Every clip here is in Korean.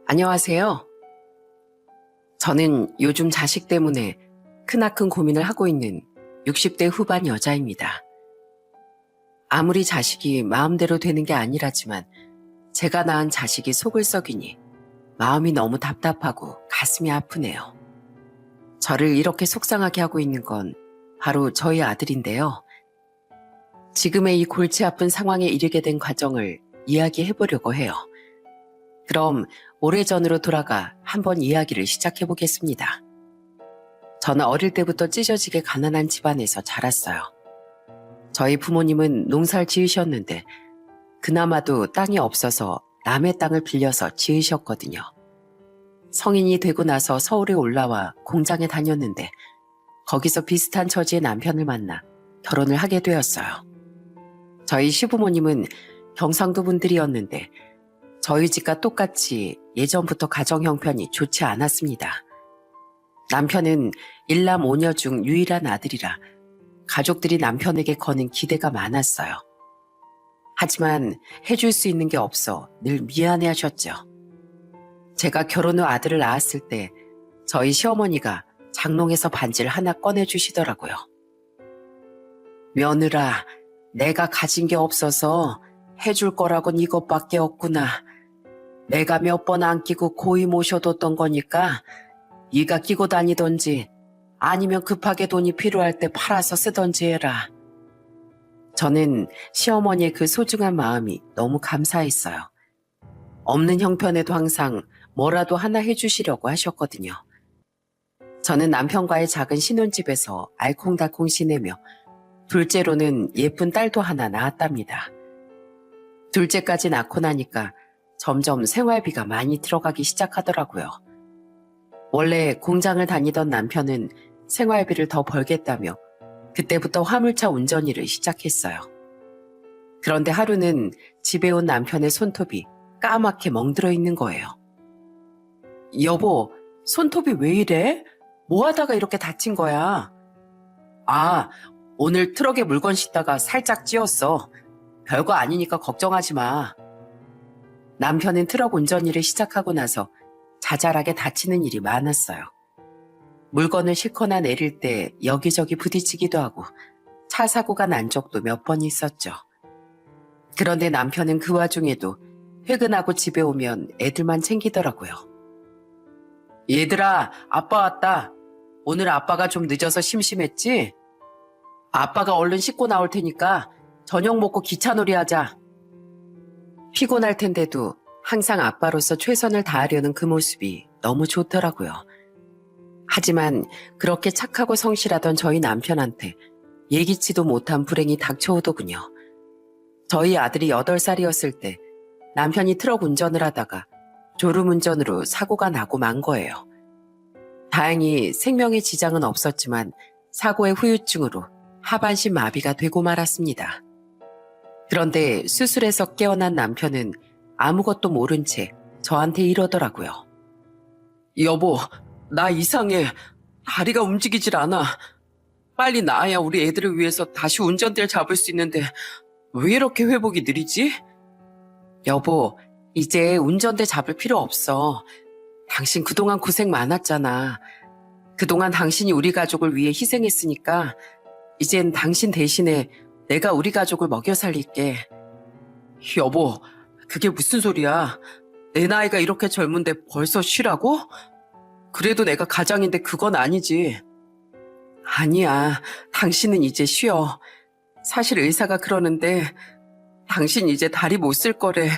안녕하세요. 저는 요즘 자식 때문에 크나큰 고민을 하고 있는 60대 후반 여자입니다. 아무리 자식이 마음대로 되는 게 아니라지만 제가 낳은 자식이 속을 썩이니 마음이 너무 답답하고 가슴이 아프네요. 저를 이렇게 속상하게 하고 있는 건 바로 저희 아들인데요. 지금의 이 골치 아픈 상황에 이르게 된 과정을 이야기해 보려고 해요. 그럼 오래전으로 돌아가 한번 이야기를 시작해 보겠습니다. 저는 어릴 때부터 찢어지게 가난한 집안에서 자랐어요. 저희 부모님은 농사를 지으셨는데 그나마도 땅이 없어서 남의 땅을 빌려서 지으셨거든요. 성인이 되고 나서 서울에 올라와 공장에 다녔는데 거기서 비슷한 처지의 남편을 만나 결혼을 하게 되었어요. 저희 시부모님은 경상도 분들이었는데 저희 집과 똑같이 예전부터 가정 형편이 좋지 않았습니다. 남편은 일남 5녀 중 유일한 아들이라 가족들이 남편에게 거는 기대가 많았어요. 하지만 해줄 수 있는 게 없어 늘 미안해하셨죠. 제가 결혼 후 아들을 낳았을 때 저희 시어머니가 장롱에서 반지를 하나 꺼내주시더라고요. 며느라, 내가 가진 게 없어서 해줄 거라곤 이것밖에 없구나. 내가 몇 번 안 끼고 고이 모셔뒀던 거니까 네가 끼고 다니던지 아니면 급하게 돈이 필요할 때 팔아서 쓰던지 해라. 저는 시어머니의 그 소중한 마음이 너무 감사했어요. 없는 형편에도 항상 뭐라도 하나 해주시려고 하셨거든요. 저는 남편과의 작은 신혼집에서 알콩달콩 지내며 둘째로는 예쁜 딸도 하나 낳았답니다. 둘째까지 낳고 나니까 점점 생활비가 많이 들어가기 시작하더라고요. 원래 공장을 다니던 남편은 생활비를 더 벌겠다며 그때부터 화물차 운전 일을 시작했어요. 그런데 하루는 집에 온 남편의 손톱이 까맣게 멍들어 있는 거예요. 여보, 손톱이 왜 이래? 뭐 하다가 이렇게 다친 거야? 아, 오늘 트럭에 물건 싣다가 살짝 찧었어. 별거 아니니까 걱정하지 마. 남편은 트럭 운전 일을 시작하고 나서 자잘하게 다치는 일이 많았어요. 물건을 싣거나 내릴 때 여기저기 부딪히기도 하고 차 사고가 난 적도 몇 번 있었죠. 그런데 남편은 그 와중에도 퇴근하고 집에 오면 애들만 챙기더라고요. 얘들아, 아빠 왔다. 오늘 아빠가 좀 늦어서 심심했지? 아빠가 얼른 씻고 나올 테니까 저녁 먹고 기차놀이 하자. 피곤할 텐데도 항상 아빠로서 최선을 다하려는 그 모습이 너무 좋더라고요. 하지만 그렇게 착하고 성실하던 저희 남편한테 예기치도 못한 불행이 닥쳐오더군요. 저희 아들이 8살이었을 때 남편이 트럭 운전을 하다가 졸음운전으로 사고가 나고 만 거예요. 다행히 생명에 지장은 없었지만 사고의 후유증으로 하반신 마비가 되고 말았습니다. 그런데 수술에서 깨어난 남편은 아무것도 모른 채 저한테 이러더라고요. 여보, 나 이상해. 다리가 움직이질 않아. 빨리 나아야 우리 애들을 위해서 다시 운전대를 잡을 수 있는데 왜 이렇게 회복이 느리지? 여보, 이제 운전대 잡을 필요 없어. 당신 그동안 고생 많았잖아. 그동안 당신이 우리 가족을 위해 희생했으니까 이젠 당신 대신에 내가 우리 가족을 먹여 살릴게. 여보, 그게 무슨 소리야? 내 나이가 이렇게 젊은데 벌써 쉬라고? 그래도 내가 가장인데 그건 아니지. 아니야, 당신은 이제 쉬어. 사실 의사가 그러는데 당신 이제 다리 못 쓸 거래.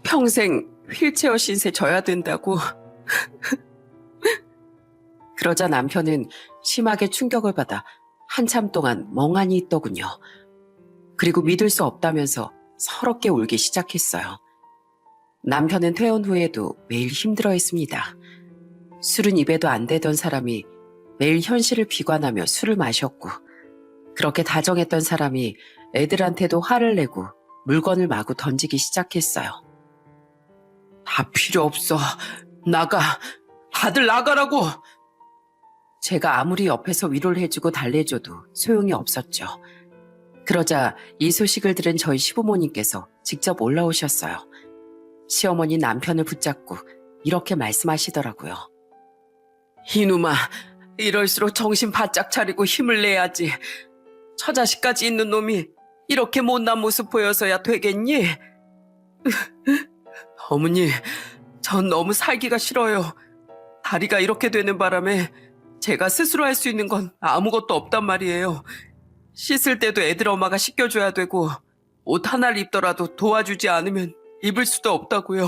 평생 휠체어 신세 져야 된다고. 그러자 남편은 심하게 충격을 받아 한참 동안 멍하니 있더군요. 그리고 믿을 수 없다면서 서럽게 울기 시작했어요. 남편은 퇴원 후에도 매일 힘들어했습니다. 술은 입에도 안 대던 사람이 매일 현실을 비관하며 술을 마셨고 그렇게 다정했던 사람이 애들한테도 화를 내고 물건을 마구 던지기 시작했어요. 다 필요 없어. 나가. 다들 나가라고. 제가 아무리 옆에서 위로를 해주고 달래줘도 소용이 없었죠. 그러자 이 소식을 들은 저희 시부모님께서 직접 올라오셨어요. 시어머니 남편을 붙잡고 이렇게 말씀하시더라고요. 이놈아, 이럴수록 정신 바짝 차리고 힘을 내야지. 처자식까지 있는 놈이 이렇게 못난 모습 보여서야 되겠니? 어머니, 전 너무 살기가 싫어요. 다리가 이렇게 되는 바람에 제가 스스로 할 수 있는 건 아무것도 없단 말이에요. 씻을 때도 애들 엄마가 씻겨줘야 되고 옷 하나를 입더라도 도와주지 않으면 입을 수도 없다고요.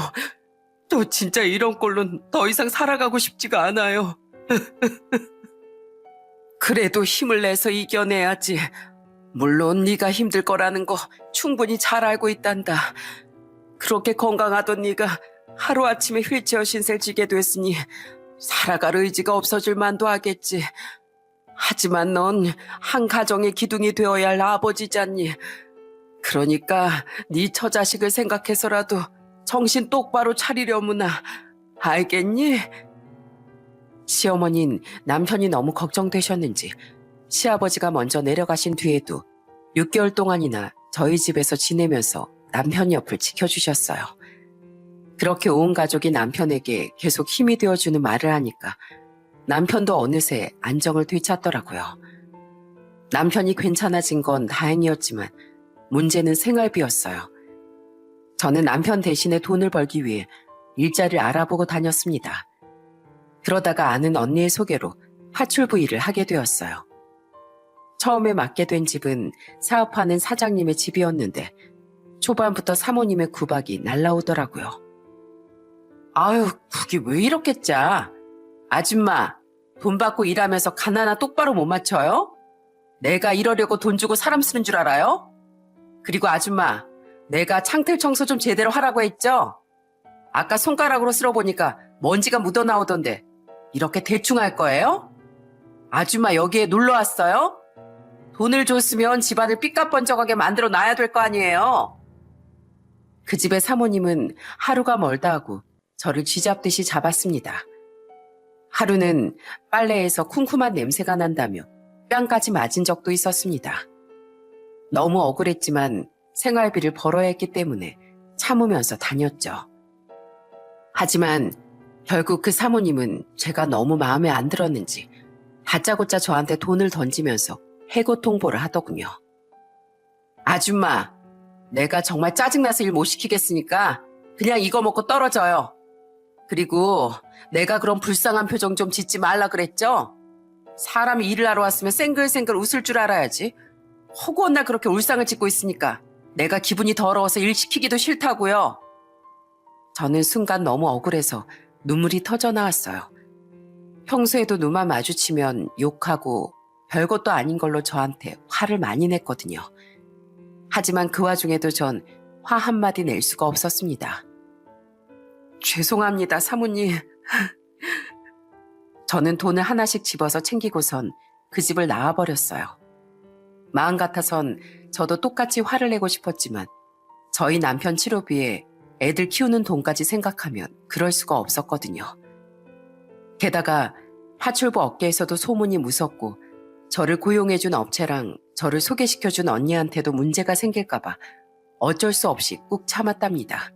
또 진짜 이런 꼴로는 더 이상 살아가고 싶지가 않아요. 그래도 힘을 내서 이겨내야지. 물론 네가 힘들 거라는 거 충분히 잘 알고 있단다. 그렇게 건강하던 네가 하루아침에 휠체어 신세를 지게 됐으니 살아갈 의지가 없어질 만도 하겠지. 하지만 넌 한 가정의 기둥이 되어야 할 아버지잖니. 그러니까 네 처자식을 생각해서라도 정신 똑바로 차리려무나. 알겠니? 시어머니는 남편이 너무 걱정되셨는지 시아버지가 먼저 내려가신 뒤에도 6개월 동안이나 저희 집에서 지내면서 남편 옆을 지켜주셨어요. 그렇게 온 가족이 남편에게 계속 힘이 되어주는 말을 하니까 남편도 어느새 안정을 되찾더라고요. 남편이 괜찮아진 건 다행이었지만 문제는 생활비였어요. 저는 남편 대신에 돈을 벌기 위해 일자리를 알아보고 다녔습니다. 그러다가 아는 언니의 소개로 파출부 일을 하게 되었어요. 처음에 맡게 된 집은 사업하는 사장님의 집이었는데 초반부터 사모님의 구박이 날라오더라고요. 아유, 그게 왜 이렇게 짜? 아줌마, 돈 받고 일하면서 간 하나 똑바로 못 맞춰요? 내가 이러려고 돈 주고 사람 쓰는 줄 알아요? 그리고 아줌마, 내가 창틀 청소 좀 제대로 하라고 했죠? 아까 손가락으로 쓸어보니까 먼지가 묻어나오던데 이렇게 대충 할 거예요? 아줌마 여기에 놀러 왔어요? 돈을 줬으면 집안을 삐까뻔쩍하게 만들어 놔야 될 거 아니에요? 그 집의 사모님은 하루가 멀다 하고 저를 쥐잡듯이 잡았습니다. 하루는 빨래에서 쿰쿰한 냄새가 난다며 뺨까지 맞은 적도 있었습니다. 너무 억울했지만 생활비를 벌어야 했기 때문에 참으면서 다녔죠. 하지만 결국 그 사모님은 제가 너무 마음에 안 들었는지 다짜고짜 저한테 돈을 던지면서 해고 통보를 하더군요. 아줌마, 내가 정말 짜증나서 일 못 시키겠으니까 그냥 이거 먹고 떨어져요. 그리고 내가 그런 불쌍한 표정 좀 짓지 말라 그랬죠? 사람이 일을 하러 왔으면 생글생글 웃을 줄 알아야지. 허구한 날 그렇게 울상을 짓고 있으니까 내가 기분이 더러워서 일 시키기도 싫다고요. 저는 순간 너무 억울해서 눈물이 터져 나왔어요. 평소에도 눈만 마주치면 욕하고 별것도 아닌 걸로 저한테 화를 많이 냈거든요. 하지만 그 와중에도 전 화 한마디 낼 수가 없었습니다. 죄송합니다, 사모님. 저는 돈을 하나씩 집어서 챙기고선 그 집을 나와버렸어요. 마음 같아선 저도 똑같이 화를 내고 싶었지만 저희 남편 치료비에 애들 키우는 돈까지 생각하면 그럴 수가 없었거든요. 게다가 파출부 업계에서도 소문이 무섭고 저를 고용해준 업체랑 저를 소개시켜준 언니한테도 문제가 생길까봐 어쩔 수 없이 꾹 참았답니다.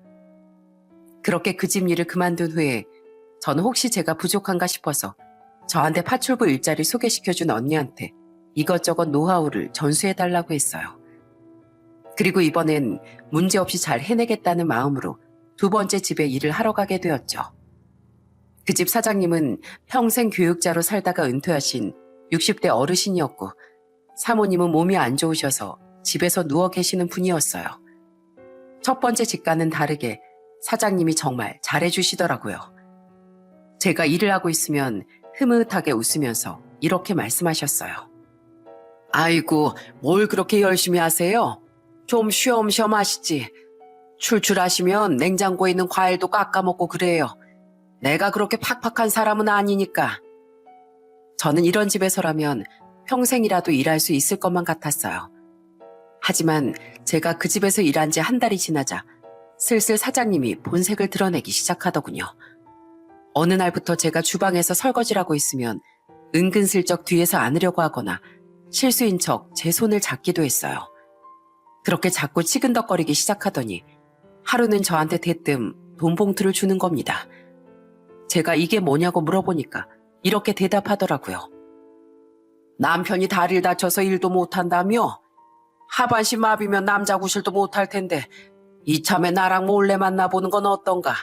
그렇게 그 집 일을 그만둔 후에 저는 혹시 제가 부족한가 싶어서 저한테 파출부 일자리 소개시켜준 언니한테 이것저것 노하우를 전수해달라고 했어요. 그리고 이번엔 문제없이 잘 해내겠다는 마음으로 두 번째 집에 일을 하러 가게 되었죠. 그 집 사장님은 평생 교육자로 살다가 은퇴하신 60대 어르신이었고 사모님은 몸이 안 좋으셔서 집에서 누워 계시는 분이었어요. 첫 번째 집과는 다르게 사장님이 정말 잘해주시더라고요. 제가 일을 하고 있으면 흐뭇하게 웃으면서 이렇게 말씀하셨어요. 아이고, 뭘 그렇게 열심히 하세요? 좀 쉬엄쉬엄 하시지. 출출하시면 냉장고에 있는 과일도 깎아먹고 그래요. 내가 그렇게 팍팍한 사람은 아니니까. 저는 이런 집에서라면 평생이라도 일할 수 있을 것만 같았어요. 하지만 제가 그 집에서 일한 지 한 달이 지나자 슬슬 사장님이 본색을 드러내기 시작하더군요. 어느 날부터 제가 주방에서 설거지를 하고 있으면 은근슬쩍 뒤에서 안으려고 하거나 실수인 척 제 손을 잡기도 했어요. 그렇게 자꾸 치근덕거리기 시작하더니 하루는 저한테 대뜸 돈 봉투를 주는 겁니다. 제가 이게 뭐냐고 물어보니까 이렇게 대답하더라고요. 남편이 다리를 다쳐서 일도 못한다며? 하반신 마비면 남자 구실도 못할 텐데 이참에 나랑 몰래 만나보는 건 어떤가?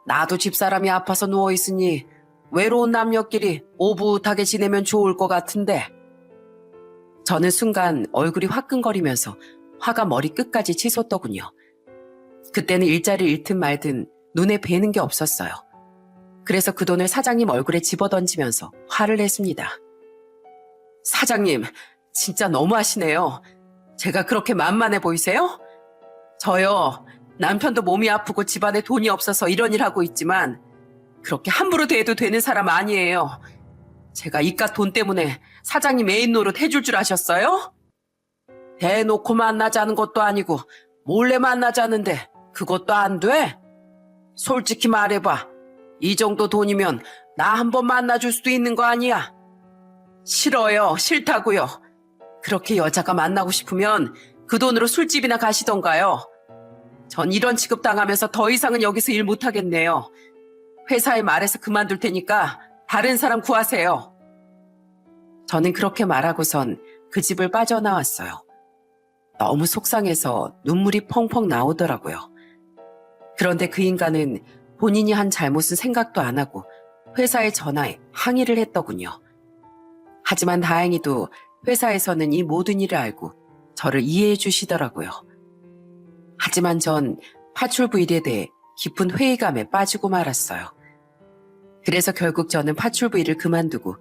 나도 집사람이 아파서 누워있으니 외로운 남녀끼리 오붓하게 지내면 좋을 것 같은데. 저는 순간 얼굴이 화끈거리면서 화가 머리 끝까지 치솟더군요. 그때는 일자리를 잃든 말든 눈에 뵈는 게 없었어요. 그래서 그 돈을 사장님 얼굴에 집어던지면서 화를 냈습니다. 사장님, 진짜 너무하시네요. 제가 그렇게 만만해 보이세요? 저요, 남편도 몸이 아프고 집안에 돈이 없어서 이런 일 하고 있지만 그렇게 함부로 대해도 되는 사람 아니에요. 제가 이깟 돈 때문에 사장님 애인 노릇 해줄 줄 아셨어요? 대놓고 만나자는 것도 아니고 몰래 만나자는데 그것도 안 돼? 솔직히 말해봐. 이 정도 돈이면 나 한번 만나줄 수도 있는 거 아니야? 싫어요. 싫다고요. 그렇게 여자가 만나고 싶으면 그 돈으로 술집이나 가시던가요. 전 이런 취급 당하면서 더 이상은 여기서 일 못하겠네요. 회사에 말해서 그만둘 테니까 다른 사람 구하세요. 저는 그렇게 말하고선 그 집을 빠져나왔어요. 너무 속상해서 눈물이 펑펑 나오더라고요. 그런데 그 인간은 본인이 한 잘못은 생각도 안 하고 회사에 전화해 항의를 했더군요. 하지만 다행히도 회사에서는 이 모든 일을 알고 저를 이해해 주시더라고요. 하지만 전 파출부 일에 대해 깊은 회의감에 빠지고 말았어요. 그래서 결국 저는 파출부 일을 그만두고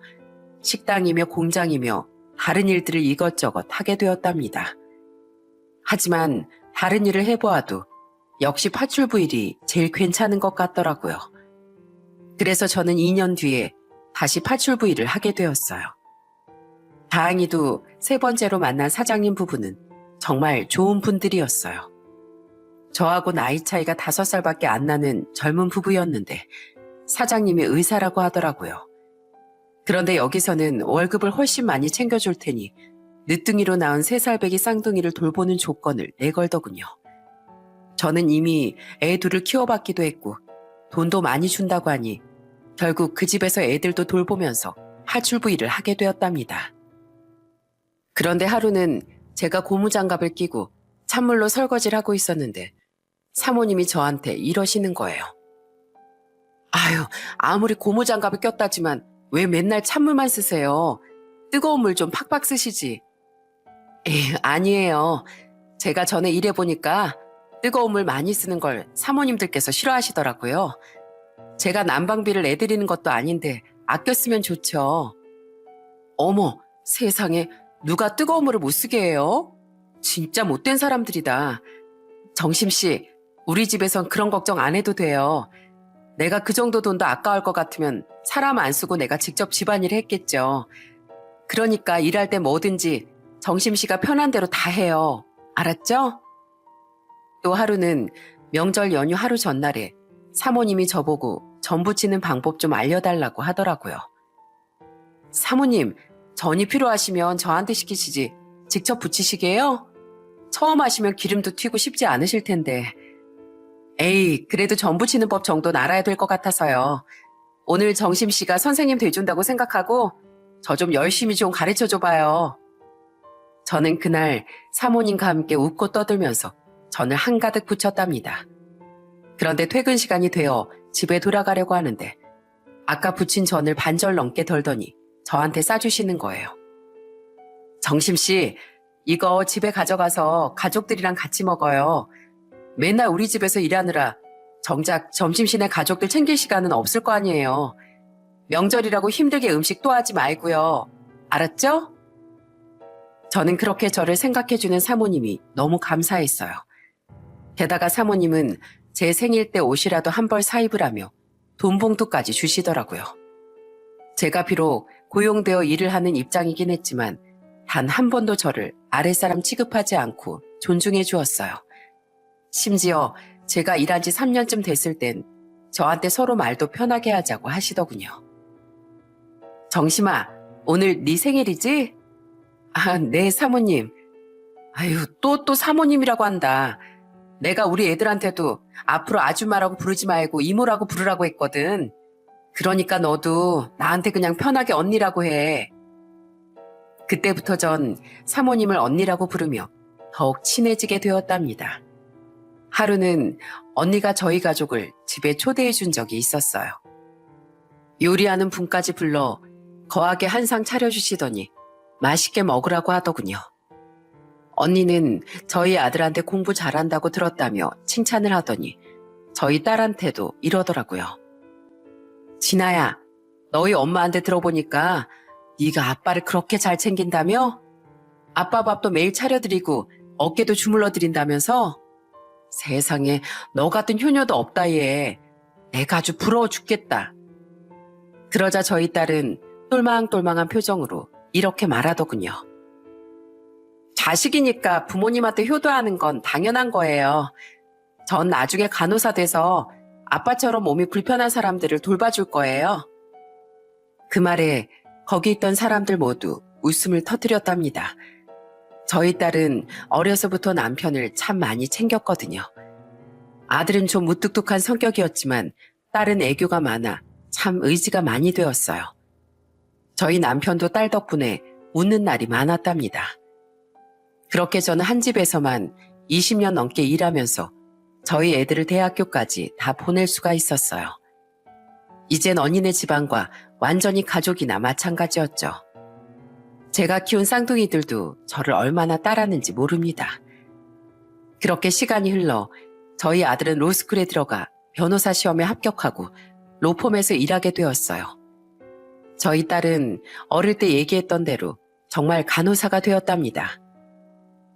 식당이며 공장이며 다른 일들을 이것저것 하게 되었답니다. 하지만 다른 일을 해보아도 역시 파출부 일이 제일 괜찮은 것 같더라고요. 그래서 저는 2년 뒤에 다시 파출부 일을 하게 되었어요. 다행히도 세 번째로 만난 사장님 부부는 정말 좋은 분들이었어요. 저하고 나이 차이가 5살밖에 안 나는 젊은 부부였는데 사장님이 의사라고 하더라고요. 그런데 여기서는 월급을 훨씬 많이 챙겨줄 테니 늦둥이로 낳은 3살배기 쌍둥이를 돌보는 조건을 내걸더군요. 저는 이미 애 둘을 키워봤기도 했고 돈도 많이 준다고 하니 결국 그 집에서 애들도 돌보면서 파출부 일을 하게 되었답니다. 그런데 하루는 제가 고무장갑을 끼고 찬물로 설거지를 하고 있었는데 사모님이 저한테 이러시는 거예요. 아유, 아무리 고무장갑을 꼈다지만 왜 맨날 찬물만 쓰세요? 뜨거운 물 좀 팍팍 쓰시지. 아니에요. 제가 전에 일해보니까 뜨거운 물 많이 쓰는 걸 사모님들께서 싫어하시더라고요. 제가 난방비를 내드리는 것도 아닌데 아껴 쓰면 좋죠. 어머, 세상에 누가 뜨거운 물을 못 쓰게 해요? 진짜 못된 사람들이다. 정심씨, 우리 집에선 그런 걱정 안 해도 돼요. 내가 그 정도 돈도 아까울 것 같으면 사람 안 쓰고 내가 직접 집안일을 했겠죠. 그러니까 일할 때 뭐든지 정심씨가 편한 대로 다 해요. 알았죠? 또 하루는 명절 연휴 하루 전날에 사모님이 저보고 전 부치는 방법 좀 알려달라고 하더라고요. 사모님, 전이 필요하시면 저한테 시키시지 직접 부치시게요? 처음 하시면 기름도 튀고 쉽지 않으실 텐데. 에이, 그래도 전 부치는 법 정도는 알아야 될 것 같아서요. 오늘 정심씨가 선생님 돼준다고 생각하고 저 좀 열심히 좀 가르쳐줘봐요. 저는 그날 사모님과 함께 웃고 떠들면서 전을 한가득 부쳤답니다. 그런데 퇴근 시간이 되어 집에 돌아가려고 하는데 아까 부친 전을 반절 넘게 덜더니 저한테 싸주시는 거예요. 정심씨, 이거 집에 가져가서 가족들이랑 같이 먹어요. 맨날 우리 집에서 일하느라 정작 점심시내 가족들 챙길 시간은 없을 거 아니에요. 명절이라고 힘들게 음식 또 하지 말고요. 알았죠? 저는 그렇게 저를 생각해주는 사모님이 너무 감사했어요. 게다가 사모님은 제 생일 때 옷이라도 한 벌 사입으라며 돈 봉투까지 주시더라고요. 제가 비록 고용되어 일을 하는 입장이긴 했지만 단 한 번도 저를 아랫사람 취급하지 않고 존중해 주었어요. 심지어 제가 일한 지 3년쯤 됐을 땐 저한테 서로 말도 편하게 하자고 하시더군요. 정심아, 오늘 네 생일이지? 아, 네, 사모님. 아유, 또 사모님이라고 한다. 내가 우리 애들한테도 앞으로 아줌마라고 부르지 말고 이모라고 부르라고 했거든. 그러니까 너도 나한테 그냥 편하게 언니라고 해. 그때부터 전 사모님을 언니라고 부르며 더욱 친해지게 되었답니다. 하루는 언니가 저희 가족을 집에 초대해 준 적이 있었어요. 요리하는 분까지 불러 거하게 한상 차려주시더니 맛있게 먹으라고 하더군요. 언니는 저희 아들한테 공부 잘한다고 들었다며 칭찬을 하더니 저희 딸한테도 이러더라고요. 진아야, 너희 엄마한테 들어보니까 네가 아빠를 그렇게 잘 챙긴다며? 아빠 밥도 매일 차려드리고 어깨도 주물러 드린다면서? 세상에 너 같은 효녀도 없다 얘. 내가 아주 부러워 죽겠다. 그러자 저희 딸은 똘망똘망한 표정으로 이렇게 말하더군요. 자식이니까 부모님한테 효도하는 건 당연한 거예요. 전 나중에 간호사 돼서 아빠처럼 몸이 불편한 사람들을 돌봐줄 거예요. 그 말에 거기 있던 사람들 모두 웃음을 터뜨렸답니다. 저희 딸은 어려서부터 남편을 참 많이 챙겼거든요. 아들은 좀 무뚝뚝한 성격이었지만 딸은 애교가 많아 참 의지가 많이 되었어요. 저희 남편도 딸 덕분에 웃는 날이 많았답니다. 그렇게 저는 한 집에서만 20년 넘게 일하면서 저희 애들을 대학교까지 다 보낼 수가 있었어요. 이젠 언니네 집안과 완전히 가족이나 마찬가지였죠. 제가 키운 쌍둥이들도 저를 얼마나 따랐는지 모릅니다. 그렇게 시간이 흘러 저희 아들은 로스쿨에 들어가 변호사 시험에 합격하고 로펌에서 일하게 되었어요. 저희 딸은 어릴 때 얘기했던 대로 정말 간호사가 되었답니다.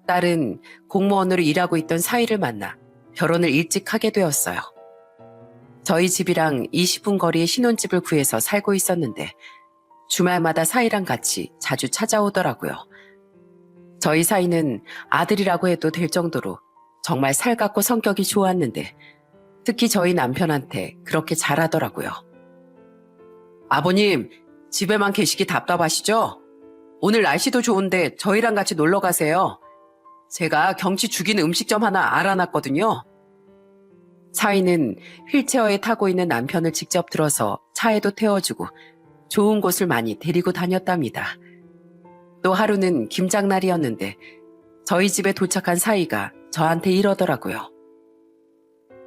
딸은 공무원으로 일하고 있던 사위를 만나 결혼을 일찍 하게 되었어요. 저희 집이랑 20분 거리에 신혼집을 구해서 살고 있었는데 주말마다 사위랑 같이 자주 찾아오더라고요. 저희 사위는 아들이라고 해도 될 정도로 정말 살갑고 성격이 좋았는데 특히 저희 남편한테 그렇게 잘하더라고요. 아버님, 집에만 계시기 답답하시죠? 오늘 날씨도 좋은데 저희랑 같이 놀러 가세요. 제가 경치 죽이는 음식점 하나 알아놨거든요. 사위는 휠체어에 타고 있는 남편을 직접 들어서 차에도 태워주고 좋은 곳을 많이 데리고 다녔답니다. 또 하루는 김장날이었는데 저희 집에 도착한 사위가 저한테 이러더라고요.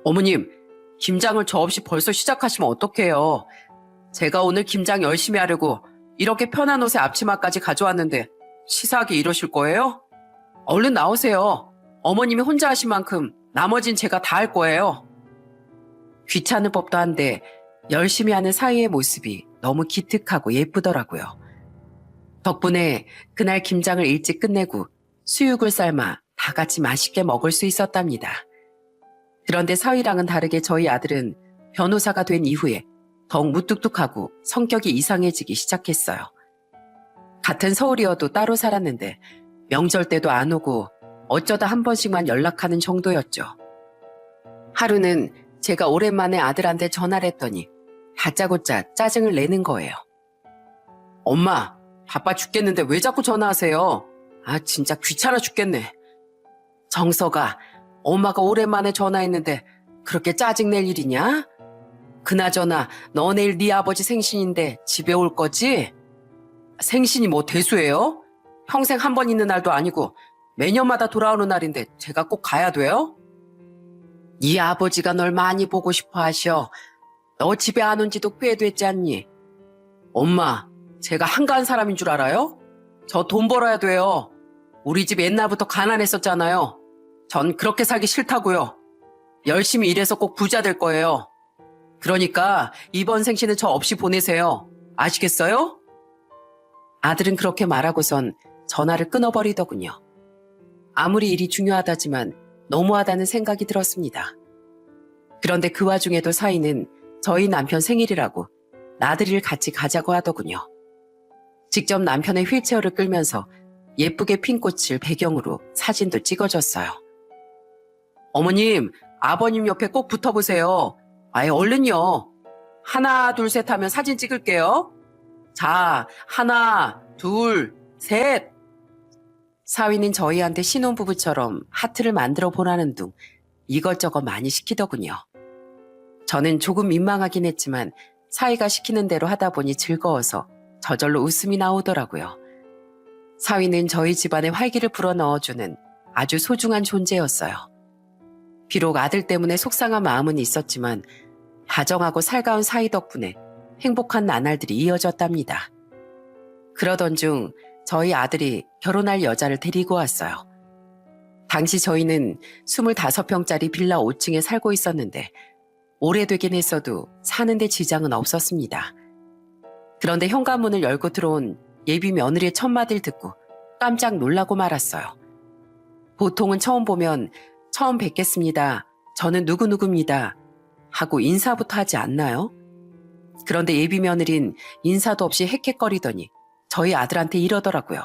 어머님, 김장을 저 없이 벌써 시작하시면 어떡해요. 제가 오늘 김장 열심히 하려고 이렇게 편한 옷에 앞치마까지 가져왔는데 치사하게 이러실 거예요? 얼른 나오세요. 어머님이 혼자 하신 만큼 나머진 제가 다 할 거예요. 귀찮은 법도 한데 열심히 하는 사위의 모습이 너무 기특하고 예쁘더라고요. 덕분에 그날 김장을 일찍 끝내고 수육을 삶아 다 같이 맛있게 먹을 수 있었답니다. 그런데 사위랑은 다르게 저희 아들은 변호사가 된 이후에 더욱 무뚝뚝하고 성격이 이상해지기 시작했어요. 같은 서울이어도 따로 살았는데 명절 때도 안 오고 어쩌다 한 번씩만 연락하는 정도였죠. 하루는 제가 오랜만에 아들한테 전화를 했더니 다짜고짜 짜증을 내는 거예요. 엄마, 바빠 죽겠는데 왜 자꾸 전화하세요? 아, 진짜 귀찮아 죽겠네. 정서가, 엄마가 오랜만에 전화했는데 그렇게 짜증낼 일이냐? 그나저나 너 내일 네 아버지 생신인데 집에 올 거지? 생신이 뭐 대수예요? 평생 한 번 있는 날도 아니고 매년마다 돌아오는 날인데 제가 꼭 가야 돼요? 네 아버지가 널 많이 보고 싶어 하셔. 너 집에 안 온 지도 꽤 됐지 않니? 엄마, 제가 한가한 사람인 줄 알아요? 저 돈 벌어야 돼요. 우리 집 옛날부터 가난했었잖아요. 전 그렇게 살기 싫다고요. 열심히 일해서 꼭 부자 될 거예요. 그러니까 이번 생신은 저 없이 보내세요. 아시겠어요? 아들은 그렇게 말하고선 전화를 끊어버리더군요. 아무리 일이 중요하다지만 너무하다는 생각이 들었습니다. 그런데 그 와중에도 사위는 저희 남편 생일이라고 나들이를 같이 가자고 하더군요. 직접 남편의 휠체어를 끌면서 예쁘게 핀 꽃을 배경으로 사진도 찍어줬어요. 어머님, 아버님 옆에 꼭 붙어보세요. 아예 얼른요. 하나, 둘, 셋 하면 사진 찍을게요. 자, 하나, 둘, 셋. 사위는 저희한테 신혼부부처럼 하트를 만들어 보라는 둥 이것저것 많이 시키더군요. 저는 조금 민망하긴 했지만 사위가 시키는 대로 하다 보니 즐거워서 저절로 웃음이 나오더라고요. 사위는 저희 집안의 활기를 불어넣어주는 아주 소중한 존재였어요. 비록 아들 때문에 속상한 마음은 있었지만 다정하고 살가운 사위 덕분에 행복한 나날들이 이어졌답니다. 그러던 중 저희 아들이 결혼할 여자를 데리고 왔어요. 당시 저희는 25평짜리 빌라 5층에 살고 있었는데 오래되긴 했어도 사는데 지장은 없었습니다. 그런데 현관문을 열고 들어온 예비 며느리의 첫마디를 듣고 깜짝 놀라고 말았어요. 보통은 처음 보면 처음 뵙겠습니다. 저는 누구누구입니다. 하고 인사부터 하지 않나요? 그런데 예비 며느린 인사도 없이 헥헥거리더니 저희 아들한테 이러더라고요.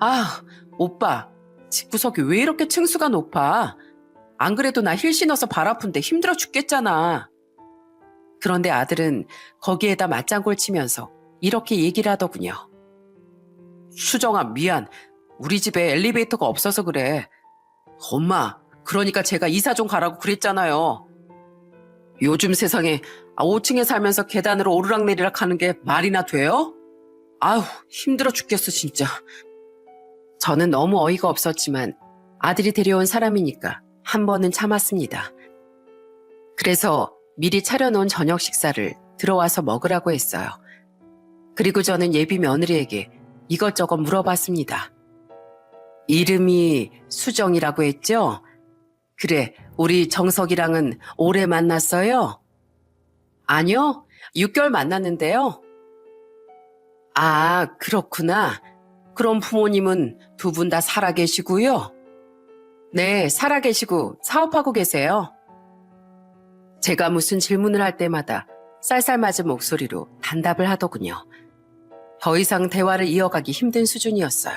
아, 오빠, 집구석이 왜 이렇게 층수가 높아? 안 그래도 나 힐 신어서 발 아픈데 힘들어 죽겠잖아. 그런데 아들은 거기에다 맞장구를 치면서 이렇게 얘기를 하더군요. 수정아, 미안. 우리 집에 엘리베이터가 없어서 그래. 엄마, 그러니까 제가 이사 좀 가라고 그랬잖아요. 요즘 세상에 5층에 살면서 계단으로 오르락내리락 하는 게 말이나 돼요? 아휴, 힘들어 죽겠어 진짜. 저는 너무 어이가 없었지만 아들이 데려온 사람이니까 한 번은 참았습니다. 그래서 미리 차려놓은 저녁 식사를 들어와서 먹으라고 했어요. 그리고 저는 예비 며느리에게 이것저것 물어봤습니다. 이름이 수정이라고 했죠? 그래, 우리 정석이랑은 오래 만났어요? 아니요, 6개월 만났는데요. 아, 그렇구나. 그럼 부모님은 두 분 다 살아계시고요? 네, 살아계시고 사업하고 계세요. 제가 무슨 질문을 할 때마다 쌀쌀맞은 목소리로 단답을 하더군요. 더 이상 대화를 이어가기 힘든 수준이었어요.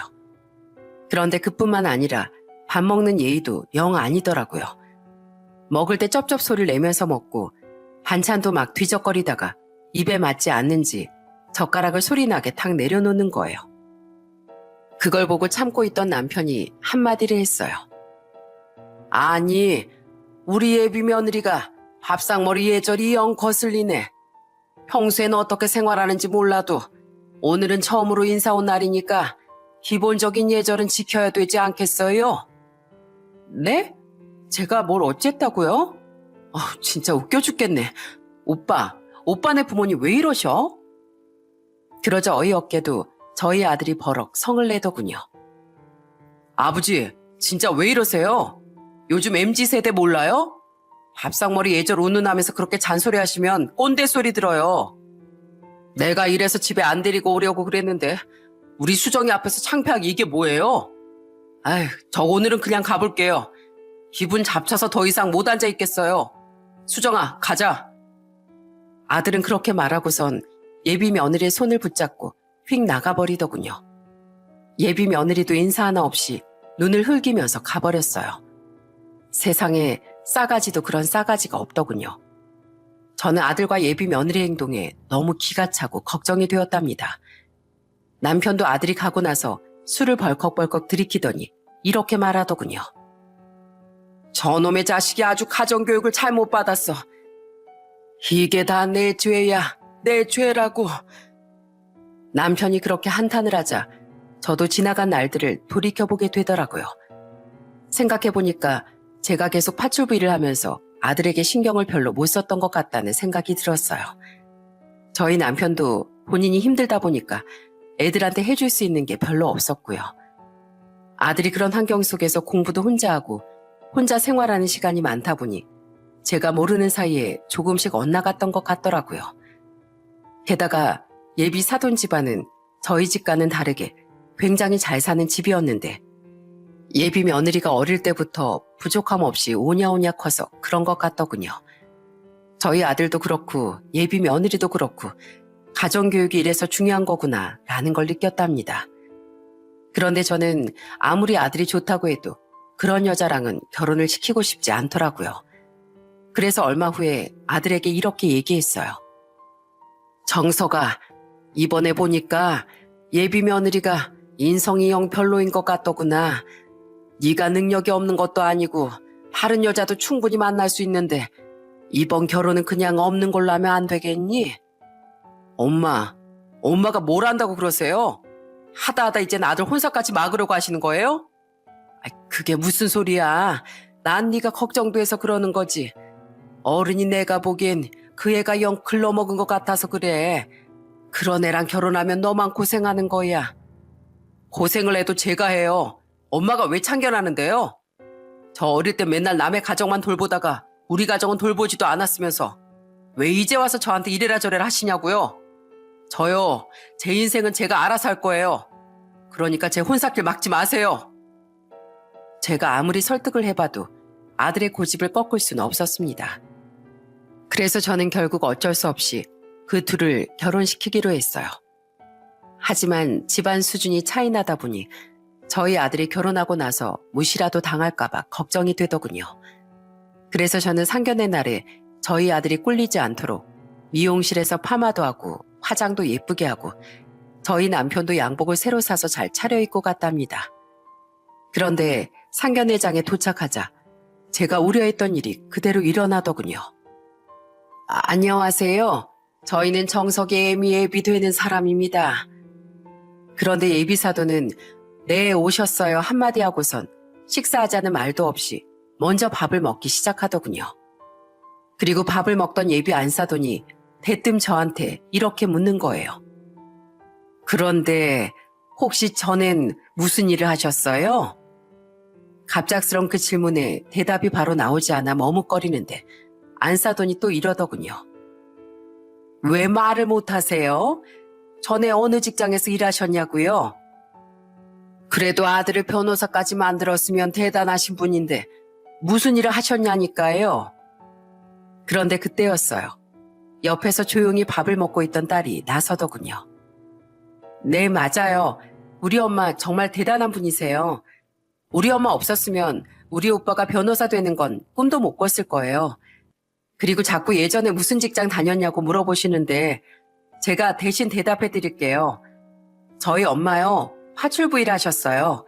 그런데 그뿐만 아니라 밥 먹는 예의도 영 아니더라고요. 먹을 때 쩝쩝 소리를 내면서 먹고 반찬도 막 뒤적거리다가 입에 맞지 않는지 젓가락을 소리나게 탁 내려놓는 거예요. 그걸 보고 참고 있던 남편이 한마디를 했어요. 아니, 우리 예비 며느리가 밥상머리 예절이 영 거슬리네. 평소에는 어떻게 생활하는지 몰라도 오늘은 처음으로 인사 온 날이니까 기본적인 예절은 지켜야 되지 않겠어요? 네? 제가 뭘 어쨌다고요? 진짜 웃겨 죽겠네. 오빠네 부모님 왜 이러셔? 그러자 어이없게도 저희 아들이 버럭 성을 내더군요. 아버지, 진짜 왜 이러세요? 요즘 MZ세대 몰라요? 밥상머리 예절 운운하면서 그렇게 잔소리 하시면 꼰대 소리 들어요. 내가 이래서 집에 안 데리고 오려고 그랬는데 우리 수정이 앞에서 창피하게 이게 뭐예요? 아휴, 저 오늘은 그냥 가볼게요. 기분 잡쳐서 더 이상 못 앉아 있겠어요. 수정아, 가자. 아들은 그렇게 말하고선 예비 며느리의 손을 붙잡고 휙 나가버리더군요. 예비 며느리도 인사 하나 없이 눈을 흘기면서 가버렸어요. 세상에 싸가지도 그런 싸가지가 없더군요. 저는 아들과 예비 며느리 행동에 너무 기가 차고 걱정이 되었답니다. 남편도 아들이 가고 나서 술을 벌컥벌컥 들이키더니 이렇게 말하더군요. 저놈의 자식이 아주 가정교육을 잘못 받았어. 이게 다 내 죄야, 내 죄라고. 남편이 그렇게 한탄을 하자 저도 지나간 날들을 돌이켜보게 되더라고요. 생각해보니까 제가 계속 파출부일을 하면서 아들에게 신경을 별로 못 썼던 것 같다는 생각이 들었어요. 저희 남편도 본인이 힘들다 보니까 애들한테 해줄 수 있는 게 별로 없었고요. 아들이 그런 환경 속에서 공부도 혼자 하고 혼자 생활하는 시간이 많다 보니 제가 모르는 사이에 조금씩 엇나갔던 것 같더라고요. 게다가 예비 사돈 집안은 저희 집과는 다르게 굉장히 잘 사는 집이었는데 예비 며느리가 어릴 때부터 부족함 없이 오냐오냐 커서 그런 것 같더군요. 저희 아들도 그렇고 예비 며느리도 그렇고 가정교육이 이래서 중요한 거구나 라는 걸 느꼈답니다. 그런데 저는 아무리 아들이 좋다고 해도 그런 여자랑은 결혼을 시키고 싶지 않더라고요. 그래서 얼마 후에 아들에게 이렇게 얘기했어요. 정석아, 이번에 보니까 예비 며느리가 인성이 영 별로인 것 같더구나. 네가 능력이 없는 것도 아니고 다른 여자도 충분히 만날 수 있는데 이번 결혼은 그냥 없는 걸로 하면 안 되겠니? 엄마가 뭘 한다고 그러세요? 하다 이젠 아들 혼사까지 막으려고 하시는 거예요? 그게 무슨 소리야. 난 네가 걱정도 해서 그러는 거지. 어른이 내가 보기엔 그 애가 영 글러먹은 것 같아서 그래. 그런 애랑 결혼하면 너만 고생하는 거야. 고생을 해도 제가 해요. 엄마가 왜 참견하는데요? 저 어릴 때 맨날 남의 가정만 돌보다가 우리 가정은 돌보지도 않았으면서 왜 이제 와서 저한테 이래라 저래라 하시냐고요? 저요, 제 인생은 제가 알아서 할 거예요. 그러니까 제 혼사길 막지 마세요. 제가 아무리 설득을 해봐도 아들의 고집을 꺾을 수는 없었습니다. 그래서 저는 결국 어쩔 수 없이 그 둘을 결혼시키기로 했어요. 하지만 집안 수준이 차이 나다 보니 저희 아들이 결혼하고 나서 무시라도 당할까봐 걱정이 되더군요. 그래서 저는 상견례 날에 저희 아들이 꿀리지 않도록 미용실에서 파마도 하고 화장도 예쁘게 하고 저희 남편도 양복을 새로 사서 잘 차려입고 갔답니다. 그런데 상견례장에 도착하자 제가 우려했던 일이 그대로 일어나더군요. 안녕하세요. 저희는 정석의 예비 되는 사람입니다. 그런데 예비사도는 네 오셨어요 한마디 하고선 식사하자는 말도 없이 먼저 밥을 먹기 시작하더군요. 그리고 밥을 먹던 예비 안사돈이 대뜸 저한테 이렇게 묻는 거예요. 그런데 혹시 전엔 무슨 일을 하셨어요? 갑작스런 그 질문에 대답이 바로 나오지 않아 머뭇거리는데 안사돈이 또 이러더군요. 왜 말을 못하세요? 전에 어느 직장에서 일하셨냐고요? 그래도 아들을 변호사까지 만들었으면 대단하신 분인데 무슨 일을 하셨냐니까요. 그런데 그때였어요. 옆에서 조용히 밥을 먹고 있던 딸이 나서더군요. 네, 맞아요. 우리 엄마 정말 대단한 분이세요. 우리 엄마 없었으면 우리 오빠가 변호사 되는 건 꿈도 못 꿨을 거예요. 그리고 자꾸 예전에 무슨 직장 다녔냐고 물어보시는데 제가 대신 대답해 드릴게요. 저희 엄마요, 파출부 일하셨어요.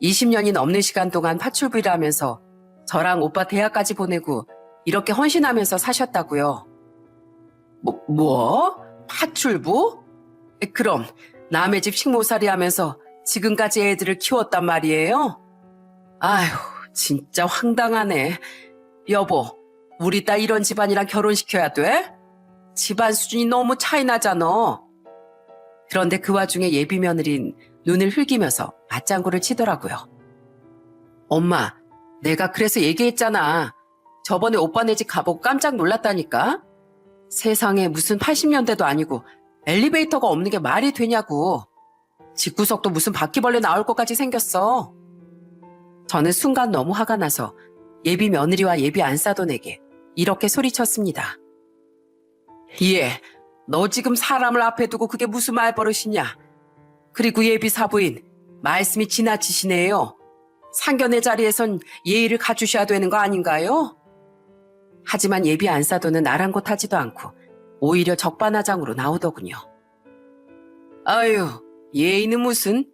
20년이 넘는 시간 동안 파출부 일하면서 저랑 오빠 대학까지 보내고 이렇게 헌신하면서 사셨다고요. 뭐? 파출부? 그럼 남의 집 식모살이 하면서 지금까지 애들을 키웠단 말이에요? 아휴, 진짜 황당하네. 여보, 우리 딸 이런 집안이랑 결혼시켜야 돼? 집안 수준이 너무 차이 나잖아. 그런데 그 와중에 예비 며느린 눈을 흘기면서 맞장구를 치더라고요. 엄마, 내가 그래서 얘기했잖아. 저번에 오빠네 집 가보고 깜짝 놀랐다니까? 세상에 무슨 80년대도 아니고 엘리베이터가 없는 게 말이 되냐고. 집구석도 무슨 바퀴벌레 나올 것까지 생겼어. 저는 순간 너무 화가 나서 예비 며느리와 예비 안사돈에게 이렇게 소리쳤습니다. 예, 너 지금 사람을 앞에 두고 그게 무슨 말버릇이냐. 그리고 예비 사부인, 말씀이 지나치시네요. 상견례 자리에선 예의를 갖추셔야 되는 거 아닌가요? 하지만 예비 안사돈은 아랑곳하지도 않고 오히려 적반하장으로 나오더군요. 아유, 예의는 무슨?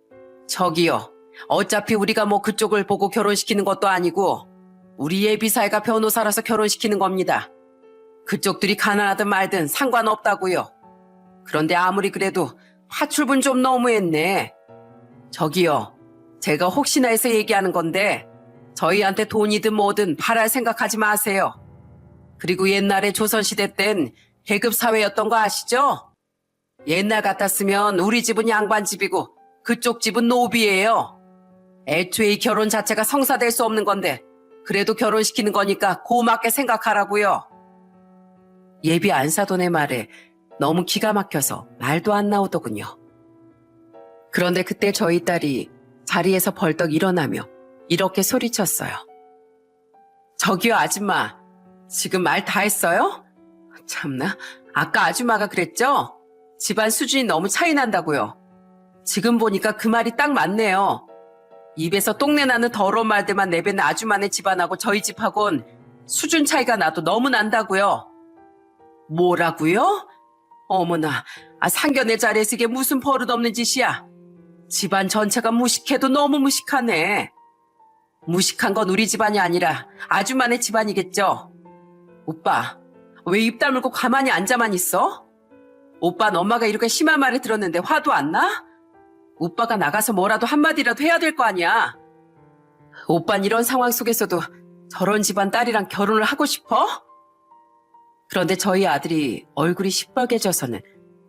저기요, 어차피 우리가 뭐 그쪽을 보고 결혼시키는 것도 아니고 우리 예비사회가 변호사라서 결혼시키는 겁니다. 그쪽들이 가난하든 말든 상관없다고요. 그런데 아무리 그래도 파출분 좀 너무했네. 저기요, 제가 혹시나 해서 얘기하는 건데 저희한테 돈이든 뭐든 바랄 생각하지 마세요. 그리고 옛날에 조선시대 땐 계급 사회였던 거 아시죠? 옛날 같았으면 우리 집은 양반집이고 그쪽 집은 노비예요. 애초에 이 결혼 자체가 성사될 수 없는 건데 그래도 결혼시키는 거니까 고맙게 생각하라고요. 예비 안사돈의 말에 너무 기가 막혀서 말도 안 나오더군요. 그런데 그때 저희 딸이 자리에서 벌떡 일어나며 이렇게 소리쳤어요. 저기요 아줌마, 지금 말 다 했어요? 참나, 아까 아줌마가 그랬죠? 집안 수준이 너무 차이 난다고요. 지금 보니까 그 말이 딱 맞네요. 입에서 똥내 나는 더러운 말들만 내뱉는 아줌마네 집안하고 저희 집하고는 수준 차이가 나도 너무 난다고요. 뭐라고요? 어머나, 상견례 자리에서 이게 무슨 버릇없는 짓이야. 집안 전체가 무식해도 너무 무식하네. 무식한 건 우리 집안이 아니라 아줌마네 집안이겠죠. 오빠, 왜 입 다물고 가만히 앉아만 있어? 오빠는 엄마가 이렇게 심한 말을 들었는데 화도 안 나? 오빠가 나가서 뭐라도 한마디라도 해야 될 거 아니야. 오빤 이런 상황 속에서도 저런 집안 딸이랑 결혼을 하고 싶어? 그런데 저희 아들이 얼굴이 시뻘개져서는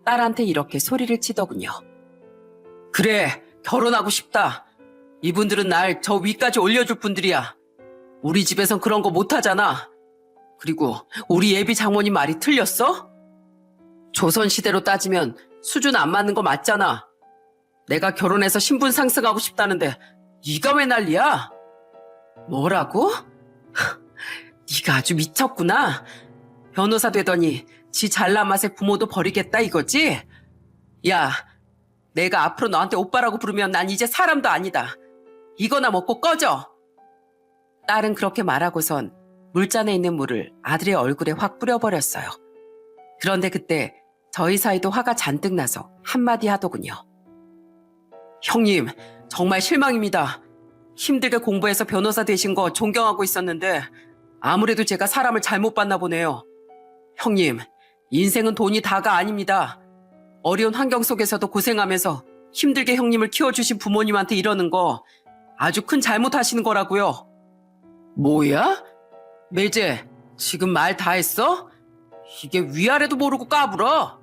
딸한테 이렇게 소리를 치더군요. 그래, 결혼하고 싶다. 이분들은 날 저 위까지 올려줄 분들이야. 우리 집에선 그런 거 못하잖아. 그리고 우리 예비 장모님 말이 틀렸어? 조선시대로 따지면 수준 안 맞는 거 맞잖아. 내가 결혼해서 신분 상승하고 싶다는데 네가 왜 난리야? 뭐라고? 네가 아주 미쳤구나. 변호사 되더니 지 잘난 맛에 부모도 버리겠다 이거지? 야, 내가 앞으로 너한테 오빠라고 부르면 난 이제 사람도 아니다. 이거나 먹고 꺼져. 딸은 그렇게 말하고선 물잔에 있는 물을 아들의 얼굴에 확 뿌려버렸어요. 그런데 그때 저희 사이도 화가 잔뜩 나서 한마디 하더군요. 형님, 정말 실망입니다. 힘들게 공부해서 변호사 되신 거 존경하고 있었는데 아무래도 제가 사람을 잘못 봤나 보네요. 형님, 인생은 돈이 다가 아닙니다. 어려운 환경 속에서도 고생하면서 힘들게 형님을 키워주신 부모님한테 이러는 거 아주 큰 잘못하시는 거라고요. 뭐야? 매제, 지금 말 다 했어? 이게 위아래도 모르고 까불어?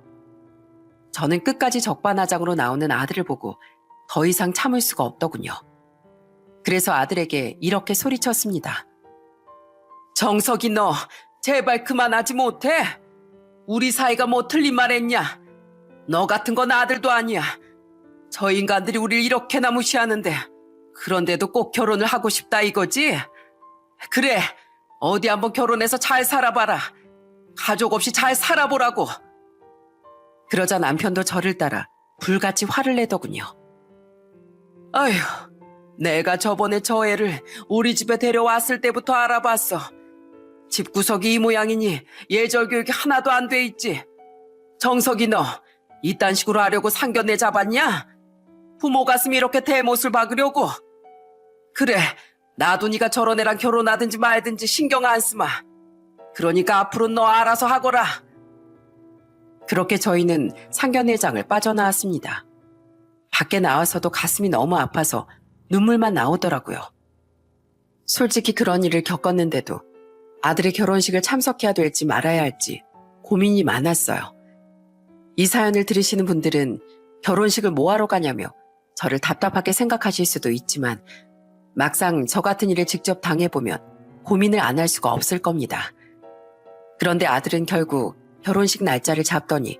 저는 끝까지 적반하장으로 나오는 아들을 보고 더 이상 참을 수가 없더군요. 그래서 아들에게 이렇게 소리쳤습니다. 정석이 너 제발 그만하지 못해? 우리 사이가 뭐 틀린 말 했냐? 너 같은 건 아들도 아니야. 저 인간들이 우리를 이렇게나 무시하는데 그런데도 꼭 결혼을 하고 싶다 이거지? 그래, 어디 한번 결혼해서 잘 살아봐라. 가족 없이 잘 살아보라고. 그러자 남편도 저를 따라 불같이 화를 내더군요. 아휴, 내가 저번에 저 애를 우리 집에 데려왔을 때부터 알아봤어. 집구석이 이 모양이니 예절 교육이 하나도 안 돼 있지. 정석이 너 이딴 식으로 하려고 상견례 잡았냐? 부모 가슴이 이렇게 대못을 박으려고. 그래, 나도 네가 저런 애랑 결혼하든지 말든지 신경 안 쓰마. 그러니까 앞으로 너 알아서 하거라. 그렇게 저희는 상견례장을 빠져나왔습니다. 밖에 나와서도 가슴이 너무 아파서 눈물만 나오더라고요. 솔직히 그런 일을 겪었는데도 아들의 결혼식을 참석해야 될지 말아야 할지 고민이 많았어요. 이 사연을 들으시는 분들은 결혼식을 뭐하러 가냐며 저를 답답하게 생각하실 수도 있지만 막상 저 같은 일을 직접 당해보면 고민을 안 할 수가 없을 겁니다. 그런데 아들은 결국 결혼식 날짜를 잡더니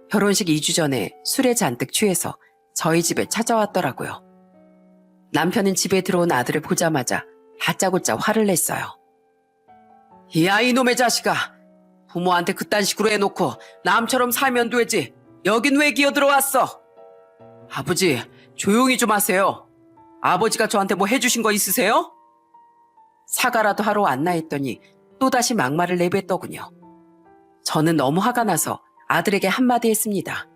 결혼식 2주 전에 술에 잔뜩 취해서 저희 집에 찾아왔더라고요. 남편은 집에 들어온 아들을 보자마자 다짜고짜 화를 냈어요. 야, 이놈의 자식아! 부모한테 그딴 식으로 해놓고 남처럼 살면 되지. 여긴 왜 기어들어왔어? 아버지, 조용히 좀 하세요. 아버지가 저한테 뭐 해주신 거 있으세요? 사과라도 하러 왔나 했더니 또다시 막말을 내뱉더군요. 저는 너무 화가 나서 아들에게 한마디 했습니다.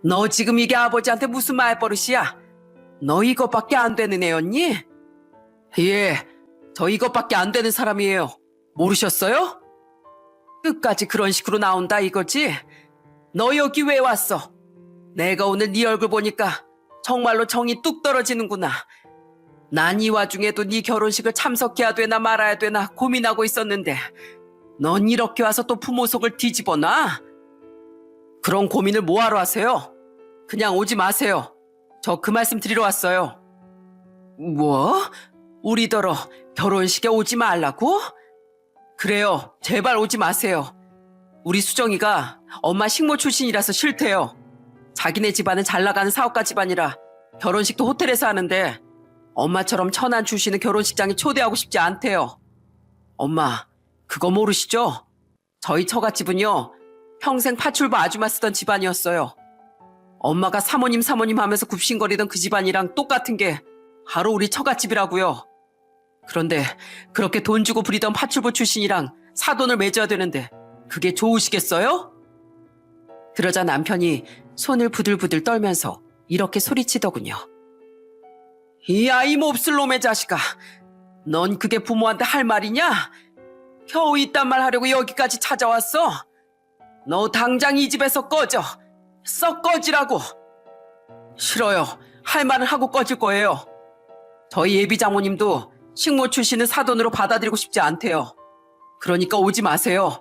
너 지금 이게 아버지한테 무슨 말버릇이야? 너 이것밖에 안 되는 애였니? 예, 저 이것밖에 안 되는 사람이에요. 모르셨어요? 끝까지 그런 식으로 나온다 이거지? 너 여기 왜 왔어? 내가 오늘 네 얼굴 보니까 정말로 정이 뚝 떨어지는구나. 난 이 와중에도 네 결혼식을 참석해야 되나 말아야 되나 고민하고 있었는데 넌 이렇게 와서 또 부모 속을 뒤집어 놔? 그런 고민을 뭐하러 하세요? 그냥 오지 마세요. 저 그 말씀 드리러 왔어요. 뭐? 우리더러 결혼식에 오지 말라고? 그래요. 제발 오지 마세요. 우리 수정이가 엄마 식모 출신이라서 싫대요. 자기네 집안은 잘나가는 사업가 집안이라 결혼식도 호텔에서 하는데 엄마처럼 천한 출신은 결혼식장에 초대하고 싶지 않대요. 엄마, 그거 모르시죠? 저희 처갓집은요, 평생 파출부 아줌마 쓰던 집안이었어요. 엄마가 사모님 하면서 굽신거리던 그 집안이랑 똑같은 게 바로 우리 처갓집이라고요. 그런데 그렇게 돈 주고 부리던 파출부 출신이랑 사돈을 맺어야 되는데 그게 좋으시겠어요? 그러자 남편이 손을 부들부들 떨면서 이렇게 소리치더군요. 이 아이 몹쓸 놈의 자식아. 넌 그게 부모한테 할 말이냐? 겨우 이딴 말 하려고 여기까지 찾아왔어? 너 당장 이 집에서 꺼져. 썩 꺼지라고. 싫어요. 할 말은 하고 꺼질 거예요. 저희 예비 장모님도 식모 출신은 사돈으로 받아들이고 싶지 않대요. 그러니까 오지 마세요.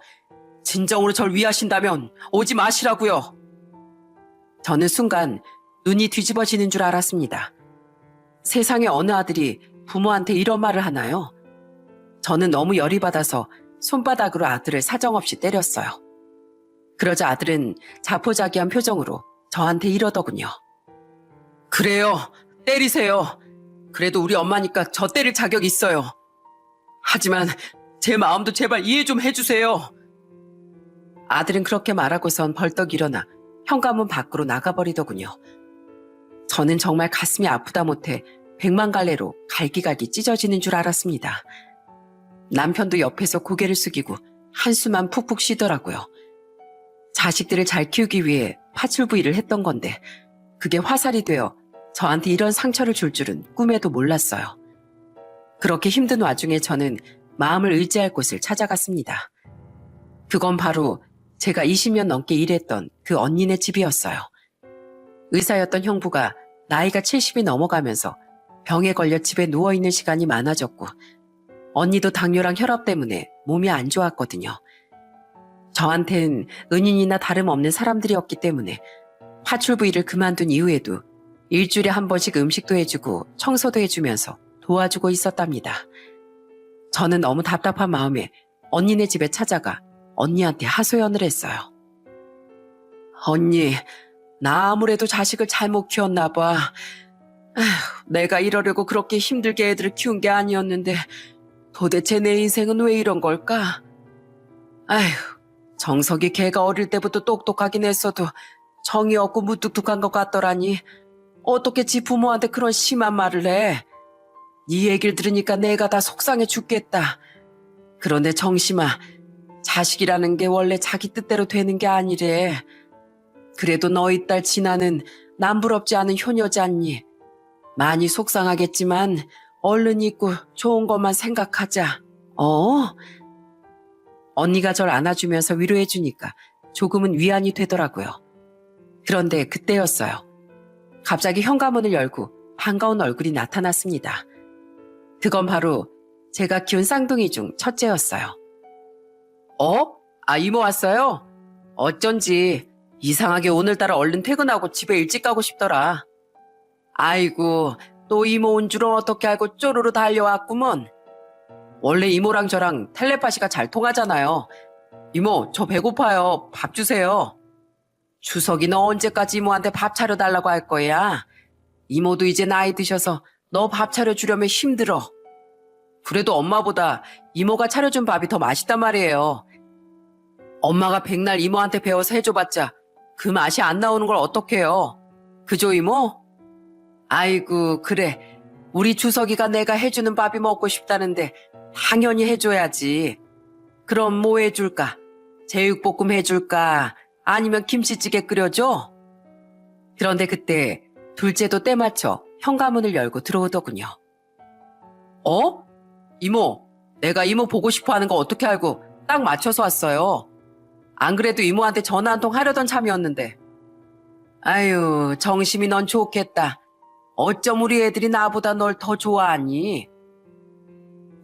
진정으로 절 위하신다면 오지 마시라고요. 저는 순간 눈이 뒤집어지는 줄 알았습니다. 세상에 어느 아들이 부모한테 이런 말을 하나요? 저는 너무 열이 받아서 손바닥으로 아들을 사정없이 때렸어요. 그러자 아들은 자포자기한 표정으로 저한테 이러더군요. 그래요. 때리세요. 그래도 우리 엄마니까 저 때릴 자격 있어요. 하지만 제 마음도 제발 이해 좀 해주세요. 아들은 그렇게 말하고선 벌떡 일어나 현관문 밖으로 나가버리더군요. 저는 정말 가슴이 아프다 못해 백만갈래로 갈기갈기 찢어지는 줄 알았습니다. 남편도 옆에서 고개를 숙이고 한숨만 푹푹 쉬더라고요. 자식들을 잘 키우기 위해 파출부일을 했던 건데 그게 화살이 되어 저한테 이런 상처를 줄 줄은 꿈에도 몰랐어요. 그렇게 힘든 와중에 저는 마음을 의지할 곳을 찾아갔습니다. 그건 바로 제가 20년 넘게 일했던 그 언니네 집이었어요. 의사였던 형부가 나이가 70이 넘어가면서 병에 걸려 집에 누워있는 시간이 많아졌고 언니도 당뇨랑 혈압 때문에 몸이 안 좋았거든요. 저한텐 은인이나 다름없는 사람들이었기 때문에 파출부 일을 그만둔 이후에도 일주일에 한 번씩 음식도 해주고 청소도 해주면서 도와주고 있었답니다. 저는 너무 답답한 마음에 언니네 집에 찾아가 언니한테 하소연을 했어요. 언니, 나 아무래도 자식을 잘못 키웠나 봐. 내가 이러려고 그렇게 힘들게 애들을 키운 게 아니었는데 도대체 내 인생은 왜 이런 걸까? 아휴, 정석이 걔가 어릴 때부터 똑똑하긴 했어도 정이 없고 무뚝뚝한 것 같더라니. 어떻게 지 부모한테 그런 심한 말을 해? 네 얘기를 들으니까 내가 다 속상해 죽겠다. 그런데 정심아, 자식이라는 게 원래 자기 뜻대로 되는 게 아니래. 그래도 너희 딸 진아는 남부럽지 않은 효녀잖니. 많이 속상하겠지만 얼른 잊고 좋은 것만 생각하자. 언니가 절 안아주면서 위로해주니까 조금은 위안이 되더라고요. 그런데 그때였어요. 갑자기 현관문을 열고 반가운 얼굴이 나타났습니다. 그건 바로 제가 키운 쌍둥이 중 첫째였어요. 이모 왔어요? 어쩐지 이상하게 오늘따라 얼른 퇴근하고 집에 일찍 가고 싶더라. 아이고, 또 이모 온 줄은 어떻게 알고 쪼르르 달려왔구먼. 원래 이모랑 저랑 텔레파시가 잘 통하잖아요. 이모, 저 배고파요. 밥 주세요. 주석이 너 언제까지 이모한테 밥 차려달라고 할 거야? 이모도 이제 나이 드셔서 너 밥 차려주려면 힘들어. 그래도 엄마보다 이모가 차려준 밥이 더 맛있단 말이에요. 엄마가 백날 이모한테 배워서 해줘봤자 그 맛이 안 나오는 걸 어떡해요. 그죠, 이모? 아이고, 그래. 우리 주석이가 내가 해주는 밥이 먹고 싶다는데 당연히 해줘야지. 그럼 뭐 해줄까? 제육볶음 해줄까? 아니면 김치찌개 끓여줘? 그런데 그때 둘째도 때맞춰 현관문을 열고 들어오더군요. 이모, 내가 이모 보고 싶어 하는 거 어떻게 알고 딱 맞춰서 왔어요. 안 그래도 이모한테 전화 한 통 하려던 참이었는데. 아유, 정심이 넌 좋겠다. 어쩜 우리 애들이 나보다 널 더 좋아하니?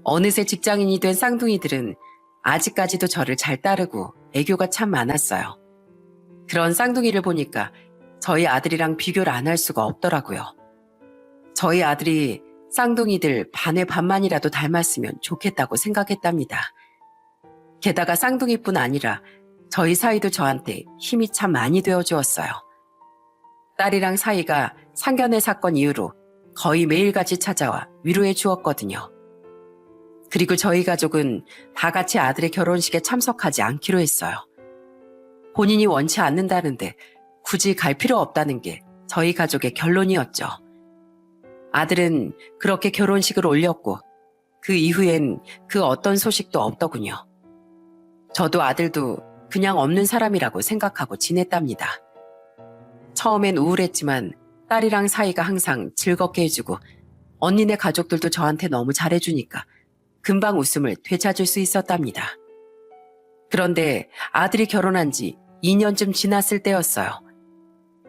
어느새 직장인이 된 쌍둥이들은 아직까지도 저를 잘 따르고 애교가 참 많았어요. 그런 쌍둥이를 보니까 저희 아들이랑 비교를 안 할 수가 없더라고요. 저희 아들이 쌍둥이들 반의 반만이라도 닮았으면 좋겠다고 생각했답니다. 게다가 쌍둥이뿐 아니라 저희 사이도 저한테 힘이 참 많이 되어주었어요. 딸이랑 사이가 상견례 사건 이후로 거의 매일같이 찾아와 위로해 주었거든요. 그리고 저희 가족은 다 같이 아들의 결혼식에 참석하지 않기로 했어요. 본인이 원치 않는다는데 굳이 갈 필요 없다는 게 저희 가족의 결론이었죠. 아들은 그렇게 결혼식을 올렸고 그 이후엔 그 어떤 소식도 없더군요. 저도 아들도 그냥 없는 사람이라고 생각하고 지냈답니다. 처음엔 우울했지만 딸이랑 사이가 항상 즐겁게 해주고 언니네 가족들도 저한테 너무 잘해주니까 금방 웃음을 되찾을 수 있었답니다. 그런데 아들이 결혼한 지 2년쯤 지났을 때였어요.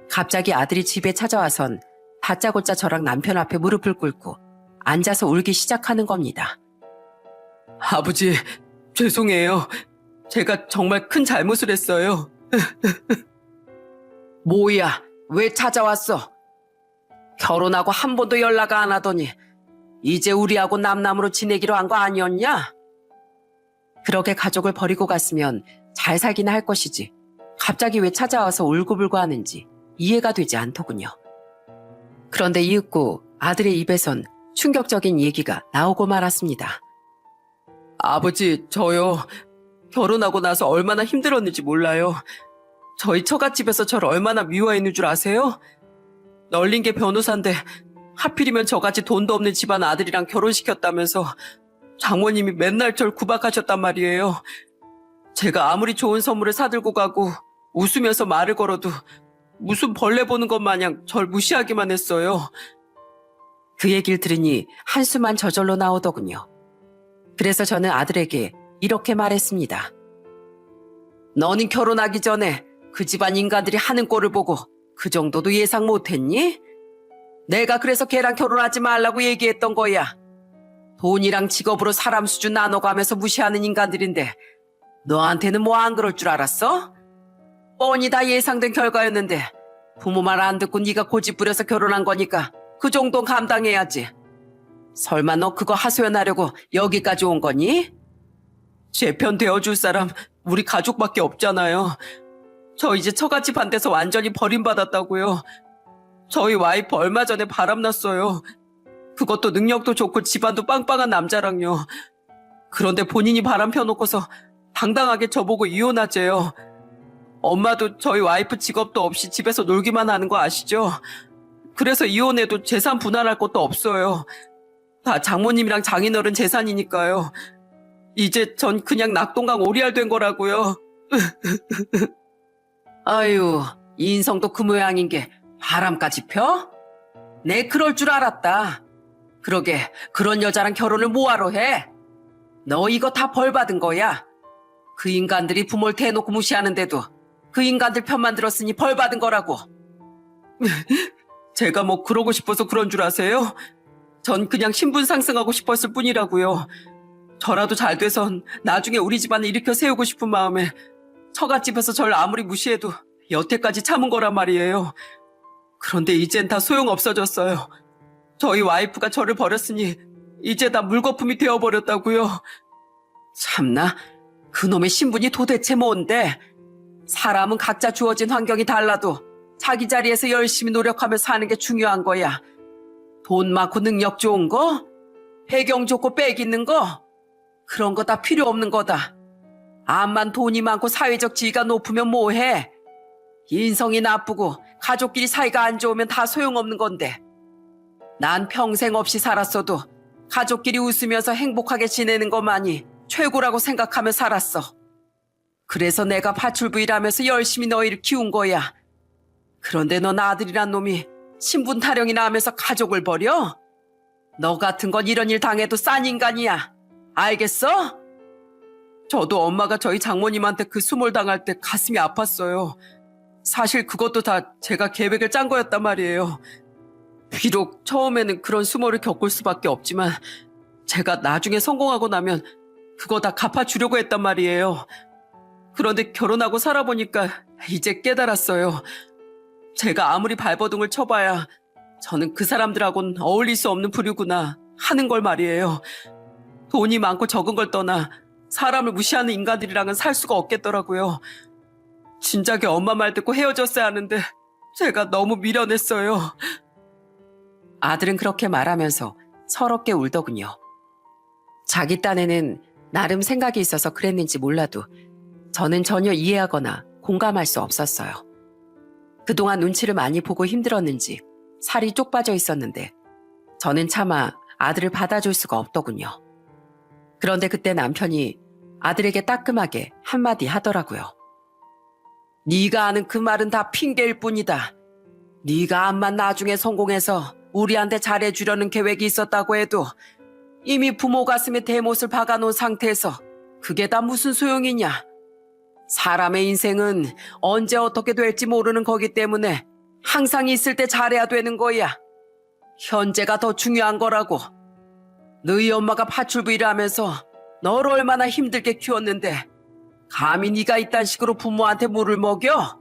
갑자기 아들이 집에 찾아와선 다짜고짜 저랑 남편 앞에 무릎을 꿇고 앉아서 울기 시작하는 겁니다. 아버지, 죄송해요. 제가 정말 큰 잘못을 했어요. 뭐야, 왜 찾아왔어? 결혼하고 한 번도 연락 안 하더니 이제 우리하고 남남으로 지내기로 한 거 아니었냐? 그렇게 가족을 버리고 갔으면 잘 살기나 할 것이지 갑자기 왜 찾아와서 울고불고 하는지 이해가 되지 않더군요. 그런데 이윽고 아들의 입에선 충격적인 얘기가 나오고 말았습니다. 아버지, 저요. 결혼하고 나서 얼마나 힘들었는지 몰라요. 저희 처갓집에서 저를 얼마나 미워했는 줄 아세요? 널린 게 변호사인데 하필이면 저같이 돈도 없는 집안 아들이랑 결혼시켰다면서 장모님이 맨날 절 구박하셨단 말이에요. 제가 아무리 좋은 선물을 사들고 가고 웃으면서 말을 걸어도 무슨 벌레 보는 것 마냥 절 무시하기만 했어요. 그 얘기를 들으니 한숨만 저절로 나오더군요. 그래서 저는 아들에게 이렇게 말했습니다. 너는 결혼하기 전에 그 집안 인간들이 하는 꼴을 보고 그 정도도 예상 못했니? 내가 그래서 걔랑 결혼하지 말라고 얘기했던 거야. 돈이랑 직업으로 사람 수준 나눠가면서 무시하는 인간들인데 너한테는 뭐 안 그럴 줄 알았어? 뻔히 다 예상된 결과였는데 부모 말 안 듣고 네가 고집 부려서 결혼한 거니까 그 정도는 감당해야지. 설마 너 그거 하소연하려고 여기까지 온 거니? 제 편 되어줄 사람 우리 가족밖에 없잖아요. 저 이제 처갓집 한 데서 완전히 버림받았다고요. 저희 와이프 얼마 전에 바람났어요. 그것도 능력도 좋고 집안도 빵빵한 남자랑요. 그런데 본인이 바람 펴놓고서 당당하게 저보고 이혼하재요. 엄마도 저희 와이프 직업도 없이 집에서 놀기만 하는 거 아시죠? 그래서 이혼해도 재산 분할할 것도 없어요. 다 장모님이랑 장인어른 재산이니까요. 이제 전 그냥 낙동강 오리알 된 거라고요. 아유, 인성도 그 모양인 게 바람까지 펴? 내 그럴 줄 알았다. 그러게 그런 여자랑 결혼을 뭐하러 해? 너 이거 다 벌 받은 거야. 그 인간들이 부모를 대놓고 무시하는데도 그 인간들 편만 들었으니 벌 받은 거라고. 제가 뭐 그러고 싶어서 그런 줄 아세요? 전 그냥 신분 상승하고 싶었을 뿐이라고요. 저라도 잘 돼선 나중에 우리 집안을 일으켜 세우고 싶은 마음에 처갓집에서 절 아무리 무시해도 여태까지 참은 거란 말이에요. 그런데 이젠 다 소용없어졌어요. 저희 와이프가 저를 버렸으니 이제 다 물거품이 되어버렸다고요. 참나, 그놈의 신분이 도대체 뭔데? 사람은 각자 주어진 환경이 달라도 자기 자리에서 열심히 노력하며 사는 게 중요한 거야. 돈 많고 능력 좋은 거? 배경 좋고 빽 있는 거? 그런 거 다 필요 없는 거다. 암만 돈이 많고 사회적 지위가 높으면 뭐해? 인성이 나쁘고 가족끼리 사이가 안 좋으면 다 소용없는 건데. 난 평생 없이 살았어도 가족끼리 웃으면서 행복하게 지내는 것만이 최고라고 생각하며 살았어. 그래서 내가 파출부일하면서 열심히 너희를 키운 거야. 그런데 넌 아들이란 놈이 신분 타령이나 하면서 가족을 버려? 너 같은 건 이런 일 당해도 싼 인간이야. 알겠어? 저도 엄마가 저희 장모님한테 그 수몰 당할 때 가슴이 아팠어요. 사실 그것도 다 제가 계획을 짠 거였단 말이에요. 비록 처음에는 그런 수모를 겪을 수밖에 없지만 제가 나중에 성공하고 나면 그거 다 갚아주려고 했단 말이에요. 그런데 결혼하고 살아보니까 이제 깨달았어요. 제가 아무리 발버둥을 쳐봐야 저는 그 사람들하고는 어울릴 수 없는 부류구나 하는 걸 말이에요. 돈이 많고 적은 걸 떠나 사람을 무시하는 인간들이랑은 살 수가 없겠더라고요. 진작에 엄마 말 듣고 헤어졌어야 하는데 제가 너무 미련했어요. 아들은 그렇게 말하면서 서럽게 울더군요. 자기 딴에는 나름 생각이 있어서 그랬는지 몰라도 저는 전혀 이해하거나 공감할 수 없었어요. 그동안 눈치를 많이 보고 힘들었는지 살이 쪽 빠져 있었는데 저는 차마 아들을 받아줄 수가 없더군요. 그런데 그때 남편이 아들에게 따끔하게 한마디 하더라고요. 네가 아는 그 말은 다 핑계일 뿐이다. 네가 암만 나중에 성공해서 우리한테 잘해주려는 계획이 있었다고 해도 이미 부모 가슴에 대못을 박아놓은 상태에서 그게 다 무슨 소용이냐. 사람의 인생은 언제 어떻게 될지 모르는 거기 때문에 항상 있을 때 잘해야 되는 거야. 현재가 더 중요한 거라고. 너희 엄마가 파출부 일을 하면서 너를 얼마나 힘들게 키웠는데 감히 네가 이딴 식으로 부모한테 물을 먹여?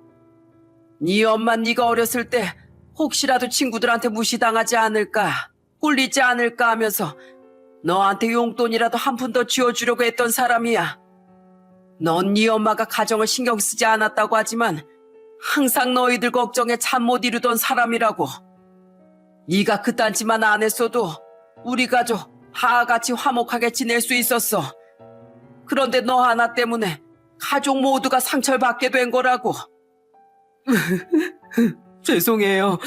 네 엄마 네가 어렸을 때 혹시라도 친구들한테 무시당하지 않을까, 꿀리지 않을까 하면서 너한테 용돈이라도 한 푼 더 쥐어주려고 했던 사람이야. 넌 네 엄마가 가정을 신경 쓰지 않았다고 하지만 항상 너희들 걱정에 잠 못 이루던 사람이라고. 네가 그딴 짓만 안 했어도 우리 가족 다 같이 화목하게 지낼 수 있었어. 그런데 너 하나 때문에 가족 모두가 상처를 받게 된 거라고. 죄송해요.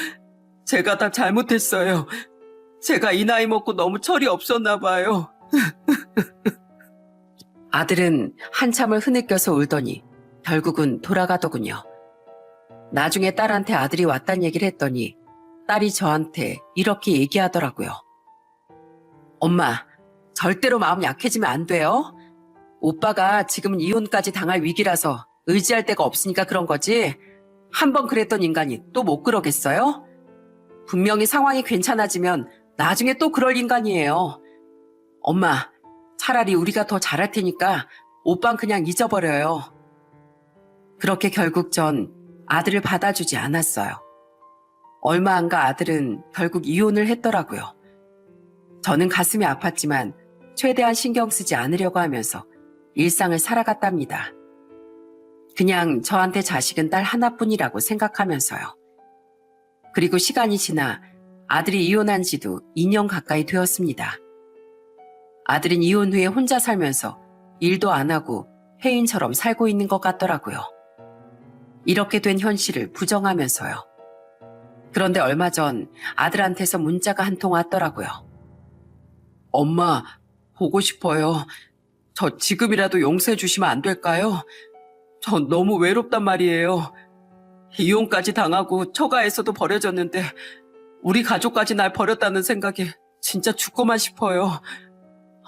제가 다 잘못했어요. 제가 이 나이 먹고 너무 철이 없었나 봐요. 아들은 한참을 흐느껴서 울더니 결국은 돌아가더군요. 나중에 딸한테 아들이 왔단 얘기를 했더니 딸이 저한테 이렇게 얘기하더라고요. 엄마, 절대로 마음 약해지면 안 돼요. 오빠가 지금은 이혼까지 당할 위기라서 의지할 데가 없으니까 그런 거지. 한번 그랬던 인간이 또 못 그러겠어요? 분명히 상황이 괜찮아지면 나중에 또 그럴 인간이에요. 엄마, 차라리 우리가 더 잘할 테니까 오빠는 그냥 잊어버려요. 그렇게 결국 전 아들을 받아주지 않았어요. 얼마 안 가 아들은 결국 이혼을 했더라고요. 저는 가슴이 아팠지만 최대한 신경 쓰지 않으려고 하면서 일상을 살아갔답니다. 그냥 저한테 자식은 딸 하나뿐이라고 생각하면서요. 그리고 시간이 지나 아들이 이혼한 지도 2년 가까이 되었습니다. 아들은 이혼 후에 혼자 살면서 일도 안 하고 폐인처럼 살고 있는 것 같더라고요. 이렇게 된 현실을 부정하면서요. 그런데 얼마 전 아들한테서 문자가 한 통 왔더라고요. 엄마, 보고 싶어요. 저 지금이라도 용서해 주시면 안 될까요? 전 너무 외롭단 말이에요. 이혼까지 당하고 처가에서도 버려졌는데 우리 가족까지 날 버렸다는 생각에 진짜 죽고만 싶어요.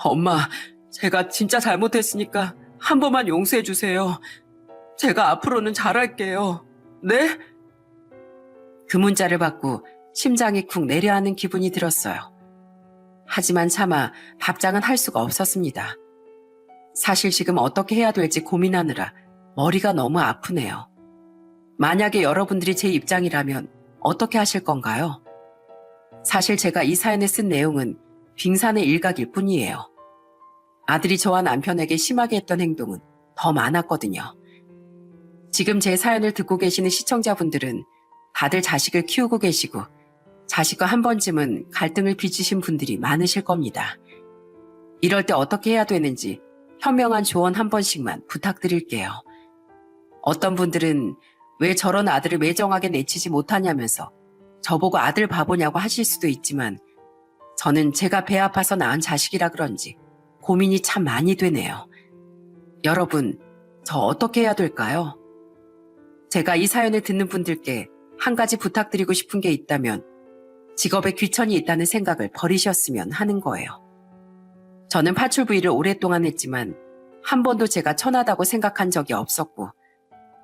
엄마, 제가 진짜 잘못했으니까 한 번만 용서해 주세요. 제가 앞으로는 잘할게요. 네? 그 문자를 받고 심장이 쿵 내려앉는 기분이 들었어요. 하지만 차마 답장은 할 수가 없었습니다. 사실 지금 어떻게 해야 될지 고민하느라 머리가 너무 아프네요. 만약에 여러분들이 제 입장이라면 어떻게 하실 건가요? 사실 제가 이 사연에 쓴 내용은 빙산의 일각일 뿐이에요. 아들이 저와 남편에게 심하게 했던 행동은 더 많았거든요. 지금 제 사연을 듣고 계시는 시청자분들은 다들 자식을 키우고 계시고 자식과 한 번쯤은 갈등을 빚으신 분들이 많으실 겁니다. 이럴 때 어떻게 해야 되는지 현명한 조언 한 번씩만 부탁드릴게요. 어떤 분들은 왜 저런 아들을 매정하게 내치지 못하냐면서 저보고 아들 바보냐고 하실 수도 있지만 저는 제가 배 아파서 낳은 자식이라 그런지 고민이 참 많이 되네요. 여러분, 저 어떻게 해야 될까요? 제가 이 사연을 듣는 분들께 한 가지 부탁드리고 싶은 게 있다면 직업에 귀천이 있다는 생각을 버리셨으면 하는 거예요. 저는 파출부 일을 오랫동안 했지만 한 번도 제가 천하다고 생각한 적이 없었고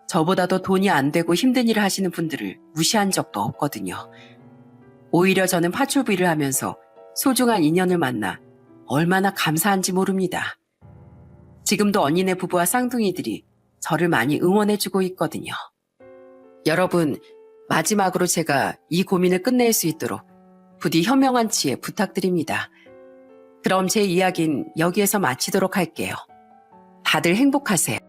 저보다도 돈이 안 되고 힘든 일을 하시는 분들을 무시한 적도 없거든요. 오히려 저는 파출부 일을 하면서 소중한 인연을 만나 얼마나 감사한지 모릅니다. 지금도 언니네 부부와 쌍둥이들이 저를 많이 응원해주고 있거든요. 여러분, 마지막으로 제가 이 고민을 끝낼 수 있도록 부디 현명한 지혜 부탁드립니다. 그럼 제 이야기는 여기에서 마치도록 할게요. 다들 행복하세요.